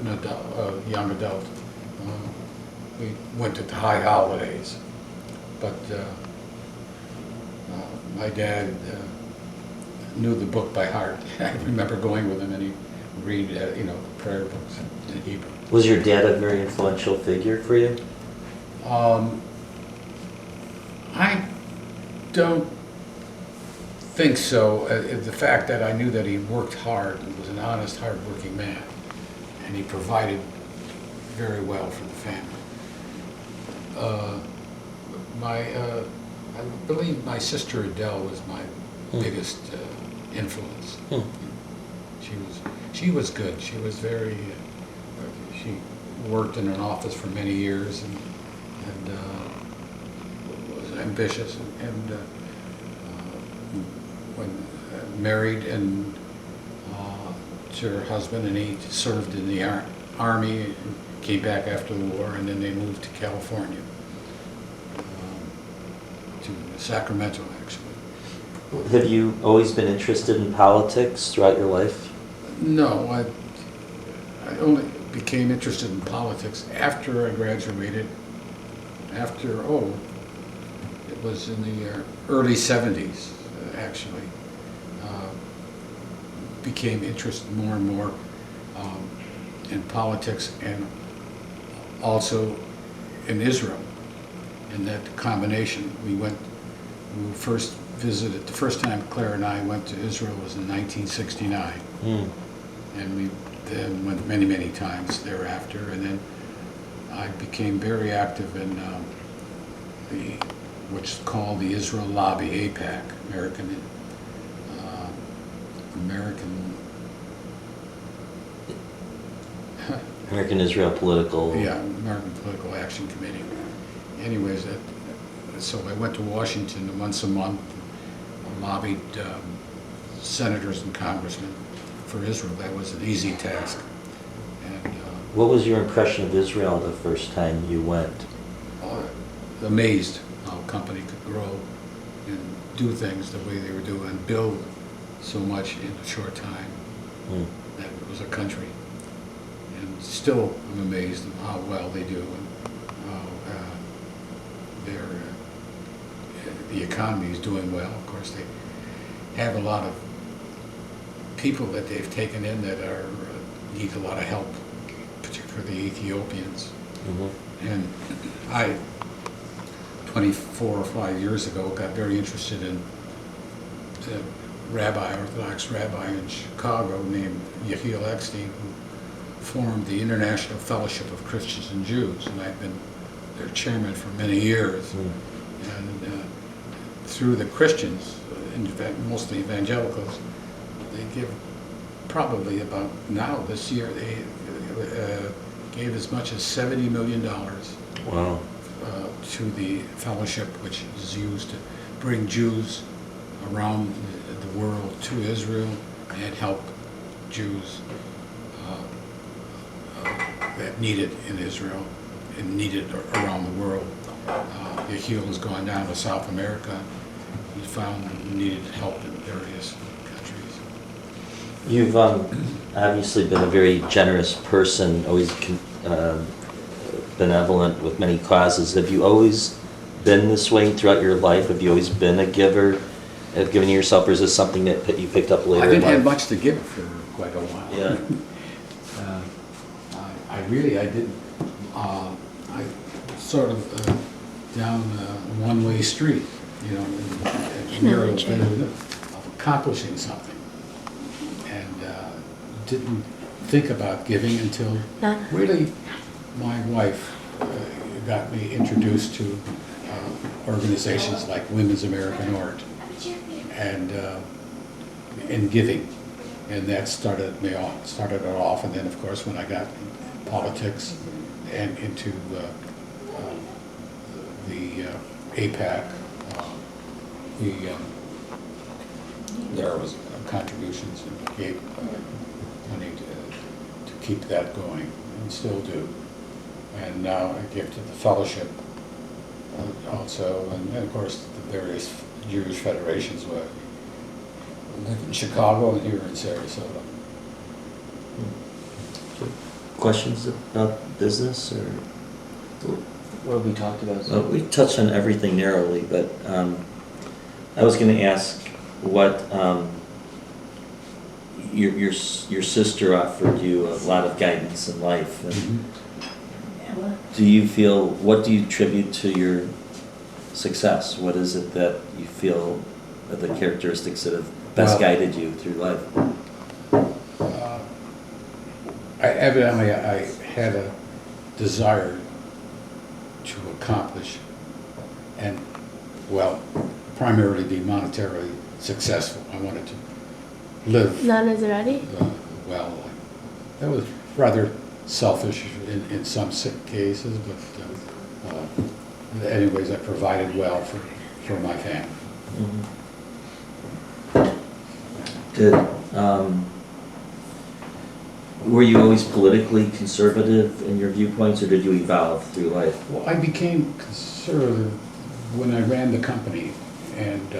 young adult. We went to the high holidays, but my dad knew the book by heart. I remember going with him and he'd read, prayer books in Hebrew. Was your dad a very influential figure for you? I don't think so. The fact that I knew that he worked hard and was an honest, hard-working man, and he provided very well for the family. I believe my sister Adele was my biggest influence. She was good. She was very. She worked in an office for many years and was ambitious and when married and to her husband, and he served in the army and came back after the war, and then they moved to California, to Sacramento actually. Have you always been interested in politics throughout your life? No, I only became interested in politics after I graduated. It was in the early 70s, actually. Became interested more and more in politics and also in Israel. And that combination, we first visited, the first time Claire and I went to Israel was in 1969. And we then went many, many times thereafter. And then I became very active in what's called the Israel Lobby, AIPAC, American Israel Political. Yeah, American Political Action Committee. Anyways, so I went to Washington once a month, lobbied senators and congressmen for Israel. That was an easy task. And what was your impression of Israel the first time you went? Amazed how a company could grow and do things the way they were doing and build so much in a short time. That it was a country. And still I'm amazed at how well they do and how the economy is doing well. Of course, they have a lot of people that they've taken in that need a lot of help, particularly the Ethiopians. And I, 24 or 5 years ago, got very interested in the Orthodox rabbi in Chicago named Yehiel Eckstein, who formed the International Fellowship of Christians and Jews, and I've been their chairman for many years. And through the Christians, mostly evangelicals, they give probably about now this year they gave as much as $70 million. Wow. To the fellowship, which is used to bring Jews around the world to Israel and help Jews that need it in Israel and need it around the world. Yehiel has gone down to South America. He found needed help in various countries. You've obviously been a very generous person, always benevolent with many causes. Have you always been this way throughout your life? Have you always been a giver? Have given yourself, or is this something that you picked up later I didn't in life? have much to give for quite a while. Yeah. I didn't. I sort of down a one-way street, near of accomplishing something, and didn't think about giving until really my wife got me introduced to organizations like Women's American Art and in giving, and that started it off. And then, of course, when I got in politics and into the AIPAC, there was contributions and gave money to keep that going, and still do. And now I give to the fellowship also, and of course the various Jewish federations. I live in Chicago and here in Sarasota. questions about business or? What have we talked about? Well, we touched on everything narrowly, but I was going to ask what your sister offered you a lot of guidance in life. And what do you attribute to your success? What is it that you feel are the characteristics that have best guided you through life? Evidently, I had a desire to accomplish and, well, primarily be monetarily successful. I wanted to live well. That was rather selfish in some cases, but anyways, I provided well for my family. Mm-hmm. Were you always politically conservative in your viewpoints, or did you evolve through life? Well, I became conservative when I ran the company, and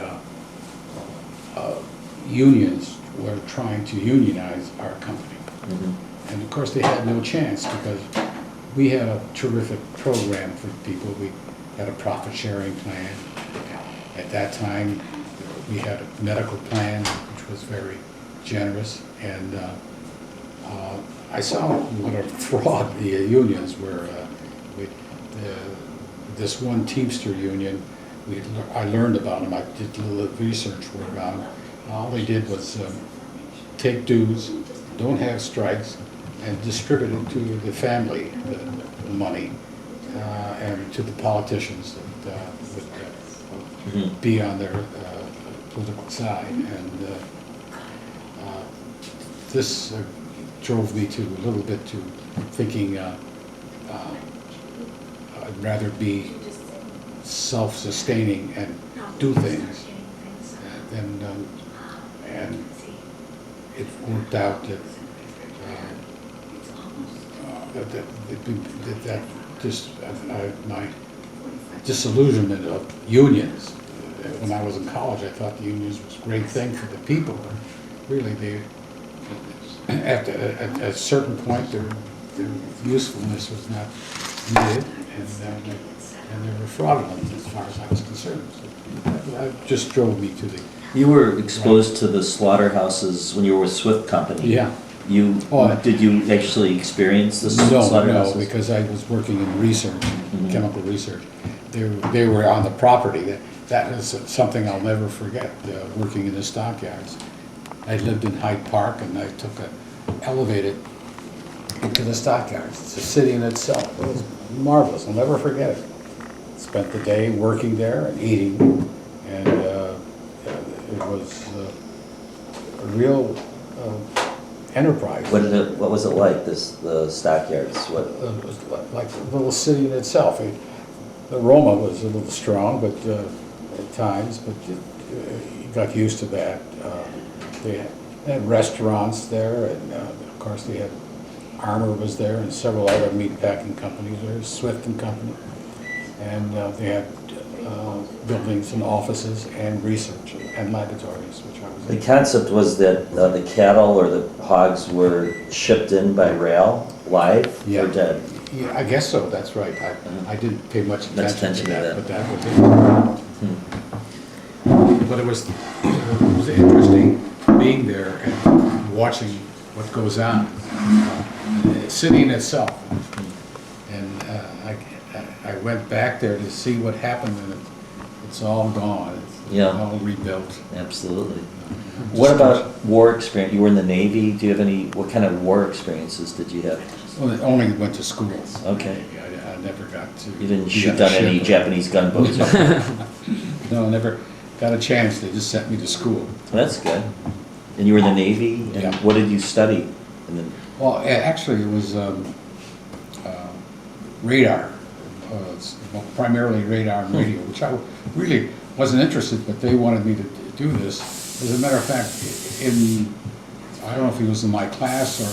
unions were trying to unionize our company. Mm-hmm. And of course, they had no chance because we had a terrific program for people. We had a profit-sharing plan. At that time, we had a medical plan, which was very generous, and I saw what a fraud the unions were. This one Teamster union, I learned about them. I did a little research around. All they did was take dues, don't have strikes, and distribute it to the family, the money, and to the politicians that would be on their political side. And this drove me to a little bit to thinking I'd rather be self-sustaining and do things. And it worked out that my disillusionment of unions. When I was in college, I thought the unions was a great thing for the people. Really, at a certain point, their usefulness was not needed, and they were fraudulent as far as I was concerned. So that just drove me to the. You were exposed to the slaughterhouses when you were with Swift Company. Yeah. Did you actually experience the slaughterhouses? No, because I was working in research, chemical research. They were on the property. That is something I'll never forget, working in the stockyards. I lived in Hyde Park, and I took an elevated into the stockyards. It's a city in itself. It was marvelous. I'll never forget it. Spent the day working there and eating, and it was a real enterprise. What was it like? The stockyards? What? It was like a little city in itself. The Roma was a little strong, but at times, but you got used to that. They had restaurants there, and of course they had Armour was there, and several other meat packing companies there, Swift and Company, and they had buildings and offices and research and laboratories, which I was. The concept was that the cattle or the hogs were shipped in by rail, live or dead. Yeah, I guess so. That's right. I didn't pay much attention to that, but that was it. But it was interesting being there and watching what goes on, the city in itself. And I went back there to see what happened, and it's all gone. It's all rebuilt. Absolutely. What about war experience? You were in the Navy. Do you have what kind of war experiences did you have? Well, I only went to school. Okay. I never got to. You didn't shoot down any Japanese gunboats? No, never got a chance. They just sent me to school. Well, that's good. And you were in the Navy? And yeah. What did you study? Well, actually, it was radar. Primarily radar and radio, which I really wasn't interested, but they wanted me to do this. As a matter of fact, I don't know if he was in my class or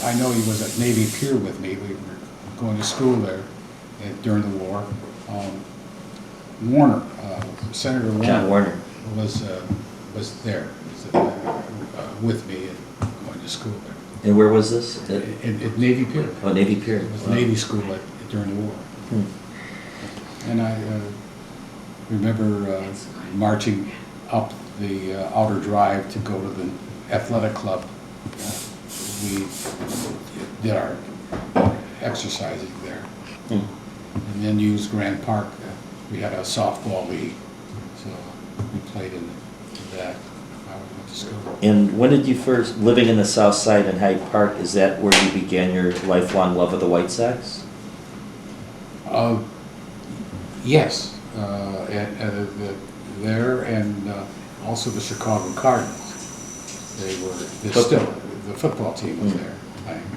I know he was at Navy Pier with me. We were going to school there during the war. Warner, Senator Warner. John Warner was there with me and going to school there. And where was this? At At Navy Pier. oh, Navy Pier. It was Navy school during the war. Hmm. And I remember marching up the outer drive to go to the athletic club. We did our exercising there. Hmm. And then used Grand Park. We had a softball league, so we played in that. I went to school. And when did you first, living in the south side in Hyde Park, is that where you began your lifelong love of the White Sox? Yes, there and also the Chicago Cardinals. They're still, the football team was there playing.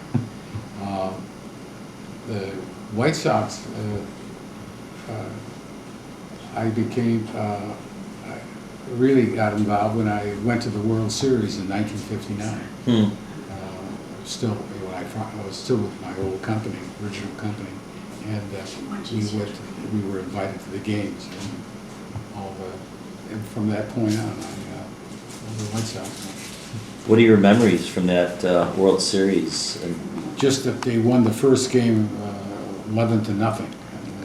The White Sox, I really got involved when I went to the World Series in 1959. Still, I was still with my old company, original company, and we were invited to the games, and from that point on, I was the White Sox. What are your memories from that World Series? And Just that they won the first game 11-0, and I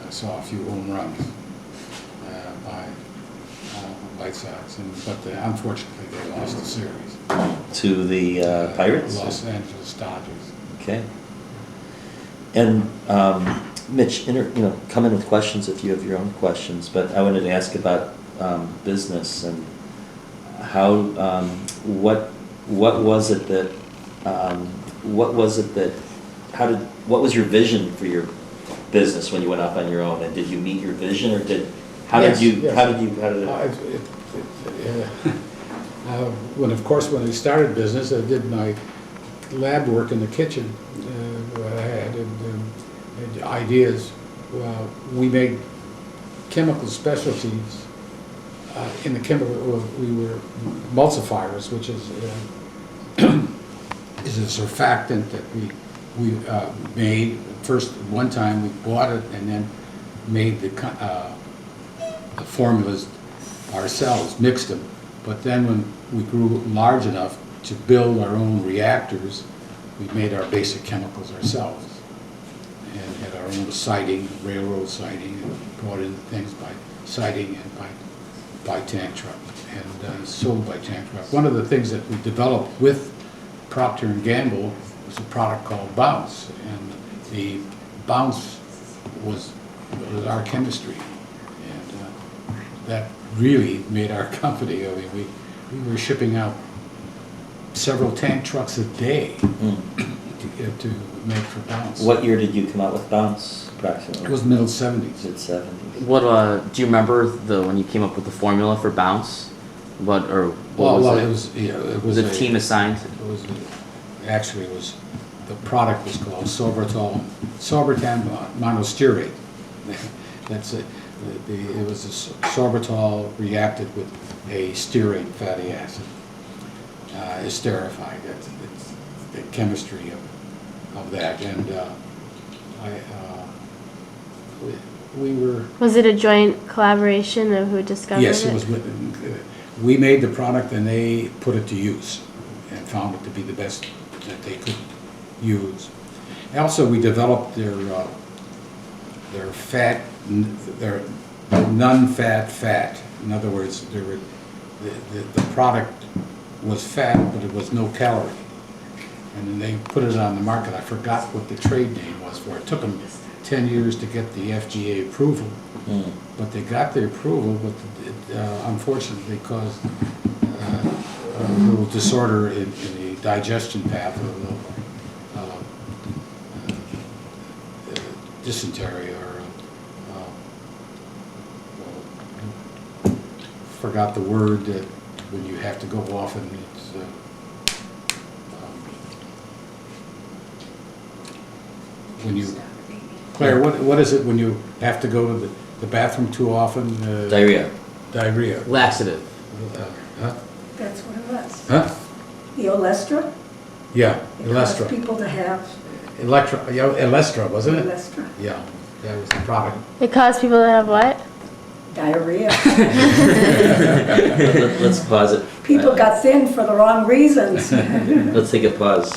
saw a few home runs by White Sox, but unfortunately they lost the series. to the Pirates? Los Angeles Dodgers. Okay. And Mitch, come in with questions if you have your own questions, but I wanted to ask about business and how, what was it that, what was your vision for your business when you went off on your own? And did you meet your vision, or how did it? When I started business, I did my lab work in the kitchen. I had ideas. We made chemical specialties in the chemical. We were emulsifiers, which is a surfactant that we made. First, one time we bought it and then made the formulas ourselves, mixed them. But then when we grew large enough to build our own reactors, we made our basic chemicals ourselves and had our own siding, railroad siding, and brought in things by siding and by tank truck and sold by tank truck. One of the things that we developed with Procter & Gamble was a product called Bounce, and the Bounce was our chemistry, and that really made our company. I mean, we were shipping out several tank trucks a day to make for Bounce. What year did you come out with Bounce, approximately? It was middle 70s. Mid-70s. What do you remember when you came up with the formula for Bounce? What was it? It Was was a team assigned? Actually, the product was called Sorbital monostearate. That's it. It was a sorbitol reacted with a stearate fatty acid, esterified. It's the chemistry of that, and we were. Was it a joint collaboration of who discovered it? Yes, it was. We made the product, and they put it to use, and found it to be the best that they could use. Also, we developed their fat, their non-fat fat. In other words, the product was fat, but it was no calorie. And then they put it on the market. I forgot what the trade name was for it. It took them 10 years to get the FDA approval. But they got the approval, but it unfortunately caused a little disorder in the digestion path, a little dysentery, or forgot the word that when you have to go off and it's when you, Claire, what is it when you have to go to the bathroom too often? Diarrhea. Diarrhea. Laxative. Huh? That's what it was. Huh? The Olestra? Yeah, It caused Elestra. people to have Elestra, wasn't it? Olestra. Yeah, that was the product. It caused people to have what? Diarrhea. Let's pause it. People got thin for the wrong reasons. Let's take a pause.